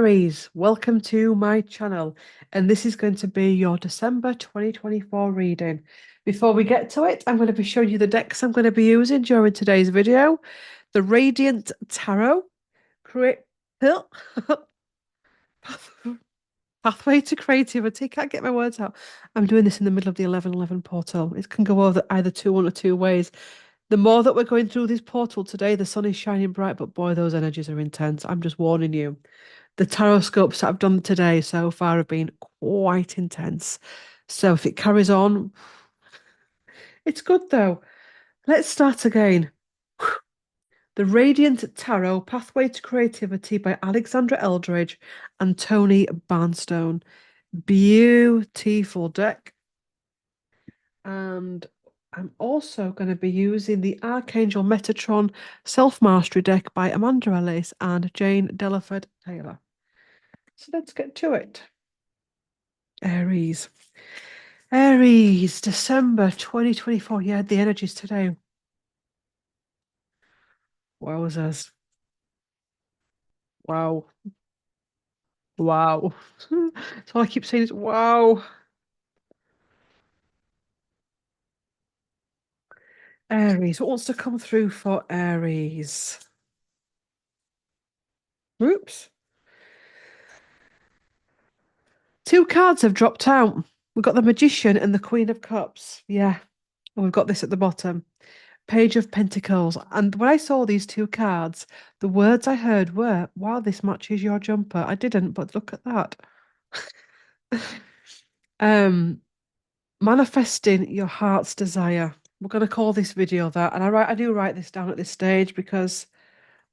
Aries, welcome to my channel, and this is going to be your December 2024 reading. Before we get to it, I'm going to be showing you the decks I'm going to be using during today's video. The Radiant Tarot, create Pathway to Creativity. Can't get my words out. I'm doing this in the middle of the 11:11 portal. It can go over either one or two ways. The more that we're going through this portal today, the sun is shining bright, but boy, those energies are intense. I'm just warning you. The tarot scopes that I've done today so far have been quite intense. So if it carries on, it's good though. Let's start again. The Radiant Tarot, Pathway to Creativity by Alexandra Eldridge and Tony Barnstone. Beautiful deck. And I'm also going to be using the Archangel Metatron Self-Mastery deck by Amanda Ellis and Jane Delaford Taylor. So let's get to it. Aries. Aries, December 2024. Yeah, the energies today. Wowzers. Wow. Wow. So all I keep saying is wow. Aries. What wants to come through for Aries? Oops. Two cards have dropped out. We've got the Magician and the Queen of Cups. Yeah. And we've got this at the bottom. Page of Pentacles. And when I saw these two cards, the words I heard were, wow, this matches your jumper. I didn't, but look at that. Manifesting your heart's desire. We're going to call this video that. And I do write this down at this stage because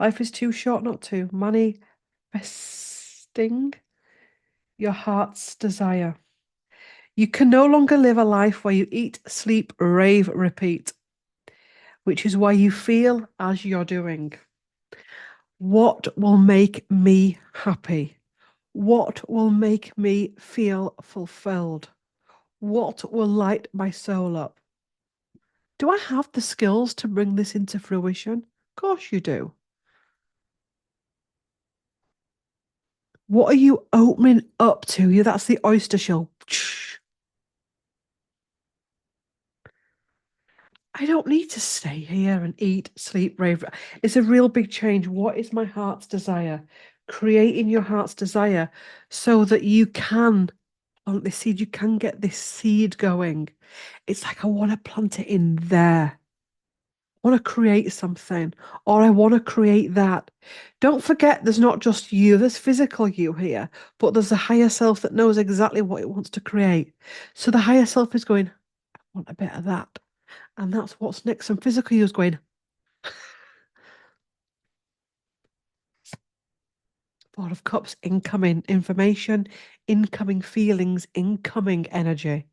life is too short not to. Manifesting your heart's desire. You can no longer live a life where you eat, sleep, rave, repeat, which is why you feel as you're doing. What will make me happy? What will make me feel fulfilled? What will light my soul up? Do I have the skills to bring this into fruition? Of course you do. What are you opening up to? Yeah, that's the oyster shell. I don't need to stay here and eat, sleep, rave. It's a real big change. What is my heart's desire? Creating your heart's desire so that you can plant this seed, you can get this seed going. It's like I want to plant it in there. I want to create something, or I want to create that. Don't forget, there's not just you, there's physical you here, but there's a higher self that knows exactly what it wants to create. So the higher self is going, I want a bit of that. And that's what's next. And physical you is going, Four of Cups, incoming information, incoming feelings, incoming energy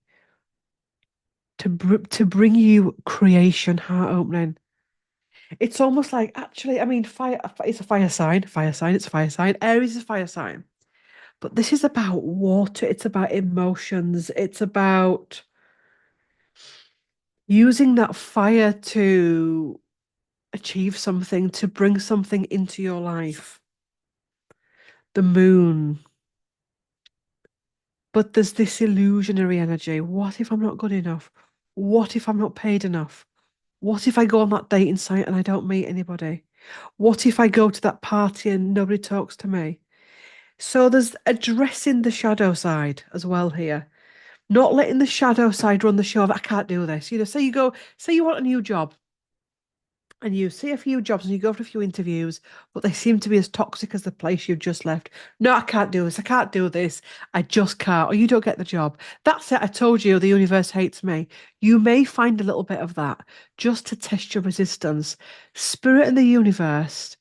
to bring you creation, heart opening. It's almost like, actually, I mean, fire. It's a fire sign. Fire sign. It's a fire sign. Aries is a fire sign. But this is about water. It's about emotions. It's about using that fire to achieve something, to bring something into your life. The moon. But there's this illusionary energy. What if I'm not good enough? What if I'm not paid enough? What if I go on that dating site and I don't meet anybody? What if I go to that party and nobody talks to me? So there's addressing the shadow side as well here. Not letting the shadow side run the show of I can't do this. Say you want a new job and you see a few jobs and you go for a few interviews, but they seem to be as toxic as the place you've just left. No, I can't do this. I can't do this. I just can't. Or you don't get the job. That's it. I told you the universe hates me. You may find a little bit of that just to test your resistance. Spirit and the universe,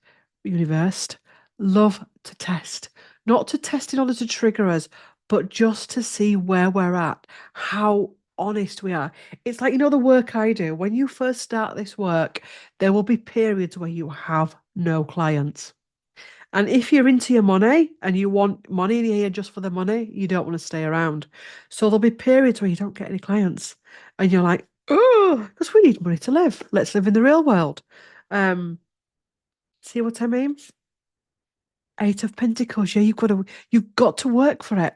love to test. Not to test in order to trigger us, but just to see where we're at, how honest we are. It's like, the work I do. When you first start this work, there will be periods where you have no clients. And if you're into your money and you want money in here just for the money, you don't want to stay around. So there'll be periods where you don't get any clients. And you're like, oh, because we need money to live. Let's live in the real world. See what I mean? Eight of Pentacles. Yeah, you've got to work for it.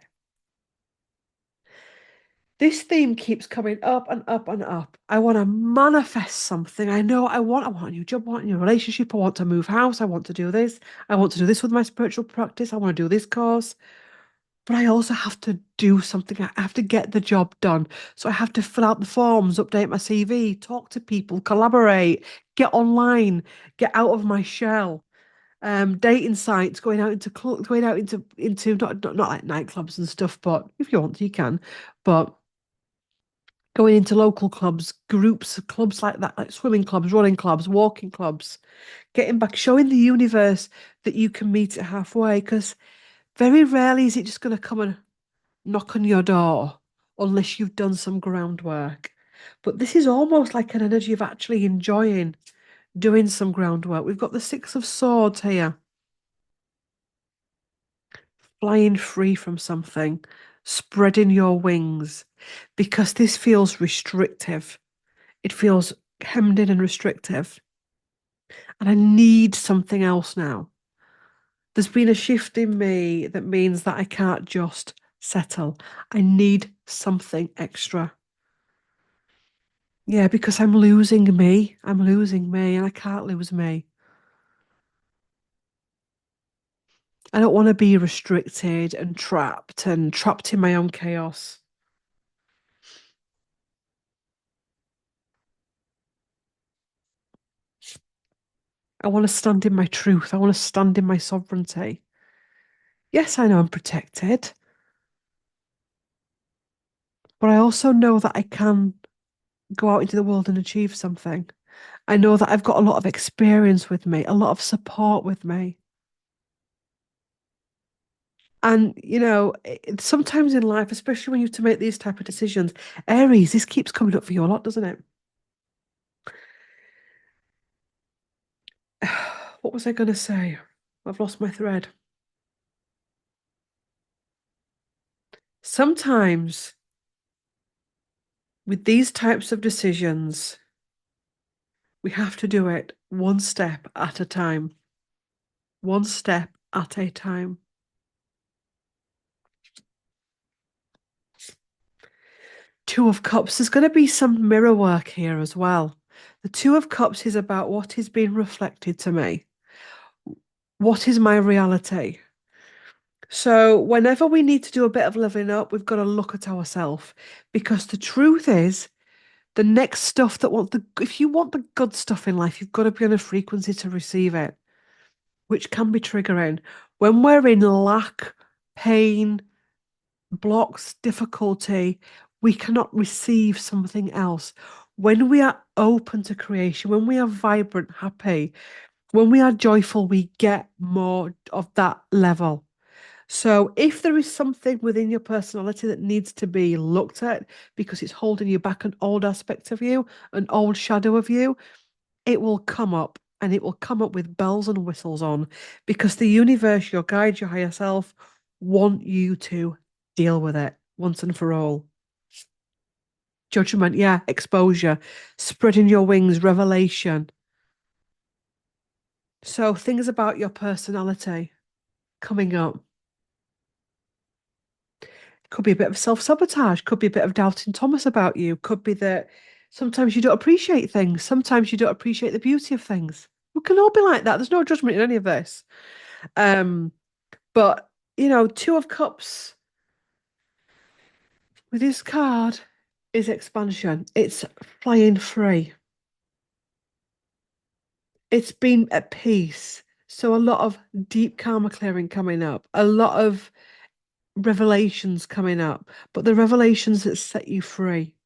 This theme keeps coming up and up and up. I want to manifest something. I want a new job, I want a new relationship, I want to move house, I want to do this. I want to do this with my spiritual practice. I want to do this course. But I also have to do something. I have to get the job done. So I have to fill out the forms, update my CV, talk to people, collaborate, get online, get out of my shell. Dating sites, going out into not like nightclubs and stuff, but if you want to, you can. But going into local clubs, groups, clubs like that, like swimming clubs, running clubs, walking clubs, getting back, showing the universe that you can meet it halfway. Because very rarely is it just going to come and knock on your door unless you've done some groundwork. But this is almost like an energy of actually enjoying doing some groundwork. We've got the Six of Swords here, flying free from something, spreading your wings, because this feels restrictive. It feels hemmed in and restrictive. And I need something else now. There's been a shift in me that means that I can't just settle. I need something extra. Yeah, because I'm losing me. I'm losing me, and I can't lose me. I don't want to be restricted and trapped in my own chaos. I want to stand in my truth. I want to stand in my sovereignty. Yes, I know I'm protected, but I also know that I can go out into the world and achieve something. I know that I've got a lot of experience with me, a lot of support with me. And, sometimes in life, especially when you have to make these type of decisions, Aries, this keeps coming up for you a lot, doesn't it? What was I going to say? I've lost my thread. Sometimes with these types of decisions, we have to do it one step at a time. One step at a time. Two of Cups, there's going to be some mirror work here as well. The Two of Cups is about what is being reflected to me. What is my reality? So, whenever we need to do a bit of leveling up, we've got to look at ourselves because the truth is, the next stuff if you want the good stuff in life, you've got to be on a frequency to receive it, which can be triggering. When we're in lack, pain, blocks, difficulty, we cannot receive something else. When we are open to creation, when we are vibrant, happy, when we are joyful, we get more of that level. So if there is something within your personality that needs to be looked at because it's holding you back, an old aspect of you, an old shadow of you, it will come up, and it will come up with bells and whistles on because the universe, your guide, your higher self want you to deal with it once and for all. Judgment, yeah, exposure, spreading your wings, revelation. So things about your personality coming up. Could be a bit of self-sabotage, could be a bit of doubting Thomas about you, could be that sometimes you don't appreciate things, sometimes you don't appreciate the beauty of things. We can all be like that. There's no judgment in any of this. Um, but Two of Cups with this card is expansion. It's flying free. It's been at peace. So a lot of deep karma clearing coming up, a lot of revelations coming up, but the revelations that set you free.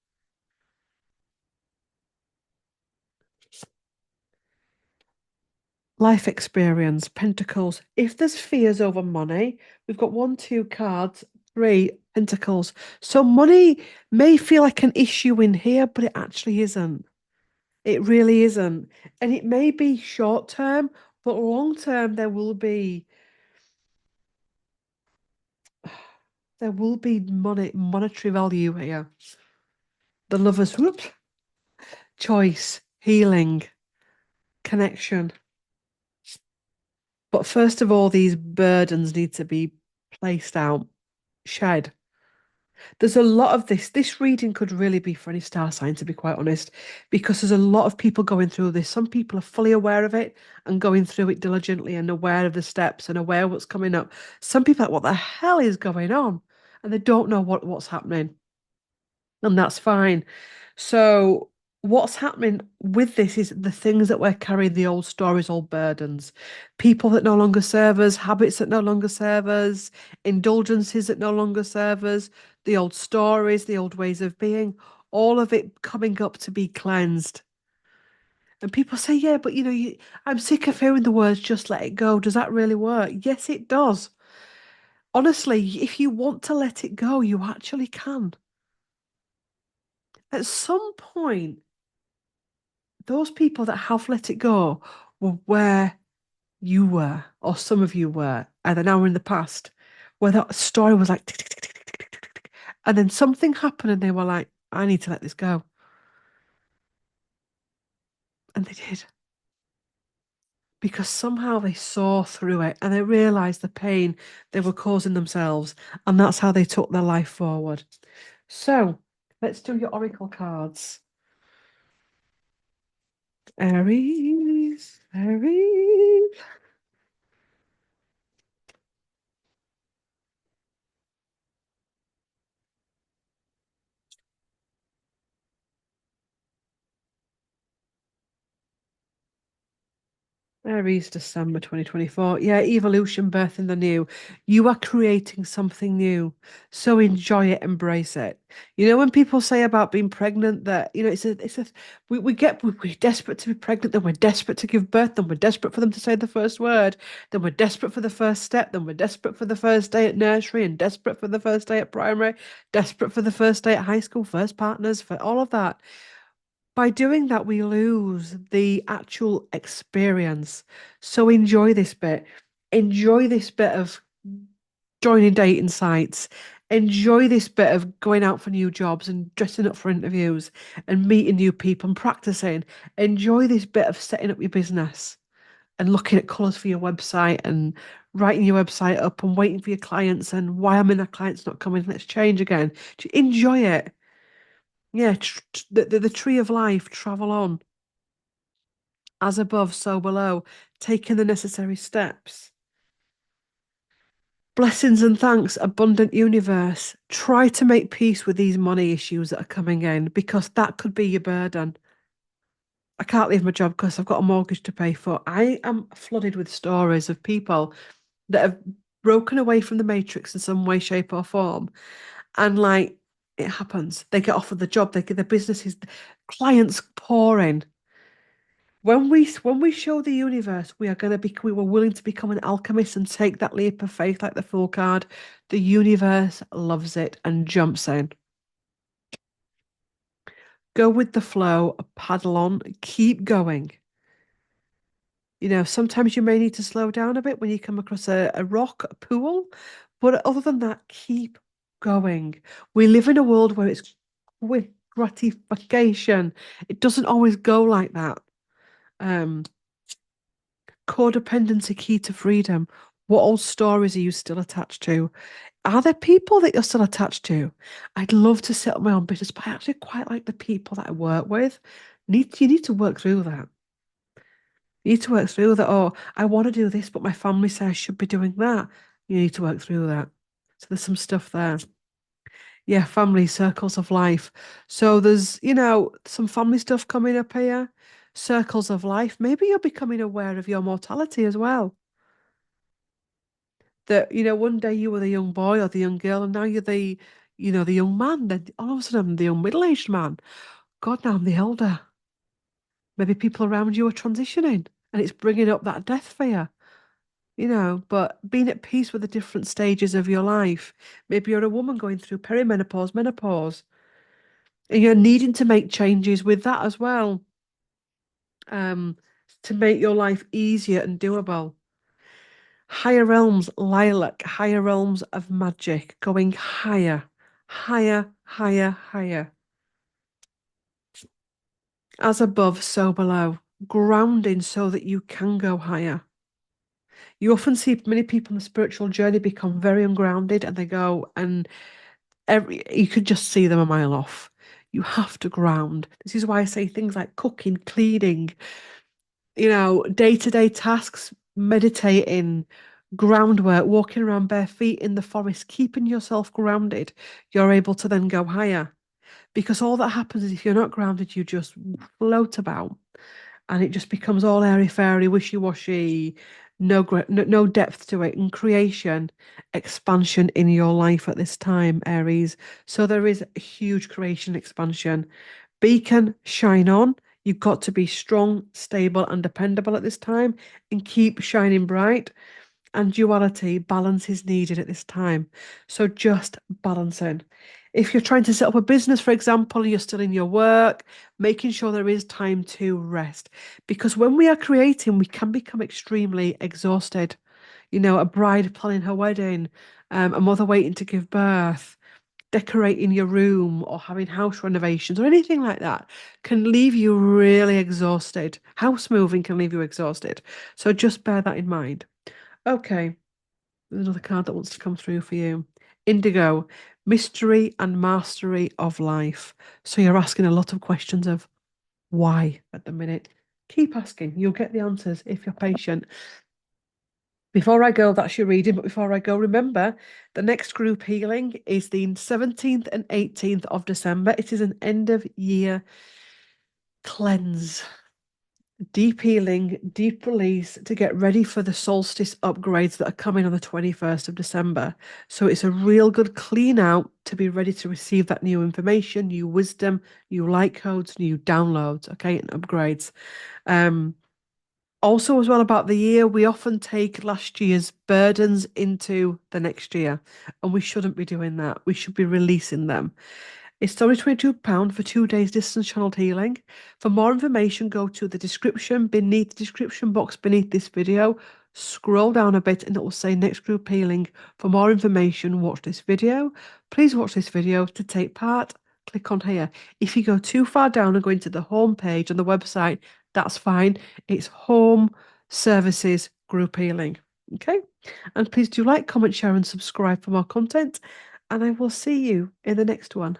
Life experience, pentacles. If there's fears over money, we've got one, two cards, three pentacles. So money may feel like an issue in here, but it actually isn't. It really isn't. And it may be short term, but long term there will be monetary value here. The lovers, whoops, choice, healing, connection. But first of all, these burdens need to be placed out, shed. There's a lot of this. This reading could really be for any star sign, to be quite honest, because there's a lot of people going through this. Some people are fully aware of it and going through it diligently and aware of the steps and aware of what's coming up. Some people are like, what the hell is going on? And they don't know what's happening. And that's fine. So what's happening with this is the things that we're carrying, the old stories, old burdens, people that no longer serve us, habits that no longer serve us, indulgences that no longer serve us, the old stories, the old ways of being, all of it coming up to be cleansed. And people say, yeah, but I'm sick of hearing the words, just let it go. Does that really work? Yes, it does. Honestly, if you want to let it go, you actually can. At some point, those people that have let it go were where you were, or some of you were, either now or in the past, where that story was like, tick, tick, tick, tick, tick, tick, tick, tick, tick. And then something happened and they were like, I need to let this go. And they did. Because somehow they saw through it and they realized the pain they were causing themselves. And that's how they took their life forward. So let's do your oracle cards. Aries, Aries. Aries, December 2024. Yeah, evolution, birth in the new. You are creating something new. So enjoy it, embrace it. When people say about being pregnant that, we're desperate to be pregnant, then we're desperate to give birth, then we're desperate for them to say the first word, then we're desperate for the first step, then we're desperate for the first day at nursery and desperate for the first day at primary, desperate for the first day at high school, first partners, for all of that. By doing that, we lose the actual experience. So enjoy this bit. Enjoy this bit of joining dating sites. Enjoy this bit of going out for new jobs and dressing up for interviews and meeting new people and practicing. Enjoy this bit of setting up your business and looking at colours for your website and writing your website up and waiting for your clients and why am I that client's not coming? Let's change again. Enjoy it. Yeah, the tree of life, travel on. As above, so below, taking the necessary steps. Blessings and thanks, abundant universe. Try to make peace with these money issues that are coming in because that could be your burden. I can't leave my job because I've got a mortgage to pay for. I am flooded with stories of people that have broken away from the matrix in some way, shape, or form. And like it happens, they get offered the job, they get their businesses, clients pouring. When we show the universe we were willing to become an alchemist and take that leap of faith like the Fool card, the universe loves it and jumps in. Go with the flow, paddle on, keep going. Sometimes you may need to slow down a bit when you come across a rock, a pool, but other than that, keep going. We live in a world where it's quick gratification. It doesn't always go like that. Um, Codependency key to freedom. What old stories are you still attached to? Are there people that you're still attached to? I'd love to set up my own business, but I actually quite like the people that I work with. You need to work through that. You need to work through that. Oh, I want to do this, but my family says I should be doing that. You need to work through that. So there's some stuff there. Yeah, family circles of life. So there's, some family stuff coming up here. Circles of life. Maybe you're becoming aware of your mortality as well. That one day you were the young boy or the young girl and now you're the young man, then all of a sudden I'm the young middle-aged man. God, now I'm the elder. Maybe people around you are transitioning and it's bringing up that death fear. But being at peace with the different stages of your life. Maybe you're a woman going through perimenopause, menopause, and you're needing to make changes with that as well, um to make your life easier and doable. Higher realms, lilac, higher realms of magic, going higher, higher, higher, higher. As above, so below. Grounding so that you can go higher. You often see many people on the spiritual journey become very ungrounded and they go and you could just see them a mile off. You have to ground. This is why I say things like cooking, cleaning, day-to-day tasks, meditating, groundwork, walking around bare feet in the forest, keeping yourself grounded. You're able to then go higher. Because all that happens is if you're not grounded, you just float about and it just becomes all airy-fairy, wishy-washy, no depth to it. And creation, expansion in your life at this time, Aries. So there is a huge creation expansion. Beacon, shine on. You've got to be strong, stable, and dependable at this time and keep shining bright. And duality, balance is needed at this time. So just balancing. If you're trying to set up a business, for example, and you're still in your work, making sure there is time to rest. Because when we are creating, we can become extremely exhausted. A bride planning her wedding, a mother waiting to give birth, decorating your room or having house renovations or anything like that can leave you really exhausted. House moving can leave you exhausted. So just bear that in mind. Okay, there's another card that wants to come through for you. Indigo, mystery and mastery of life. So you're asking a lot of questions of why at the minute. Keep asking. You'll get the answers if you're patient. Before I go, that's your reading. But before I go, remember the next group healing is the 17th and 18th of December. It is an end of year cleanse, deep healing, deep release to get ready for the solstice upgrades that are coming on the 21st of December. So it's a real good clean out to be ready to receive that new information, new wisdom, new light codes, new downloads, okay, and upgrades. Also, as well about the year, we often take last year's burdens into the next year, and we shouldn't be doing that. We should be releasing them. It's only £22 for 2 days distance channeled healing. For more information, go to the description box beneath this video. Scroll down a bit and it will say next group healing. For more information, watch this video. Please watch this video to take part. Click on here. If you go too far down and go into the home page on the website, that's fine. It's home services group healing. Okay. And please do like, comment, share, and subscribe for more content. And I will see you in the next one.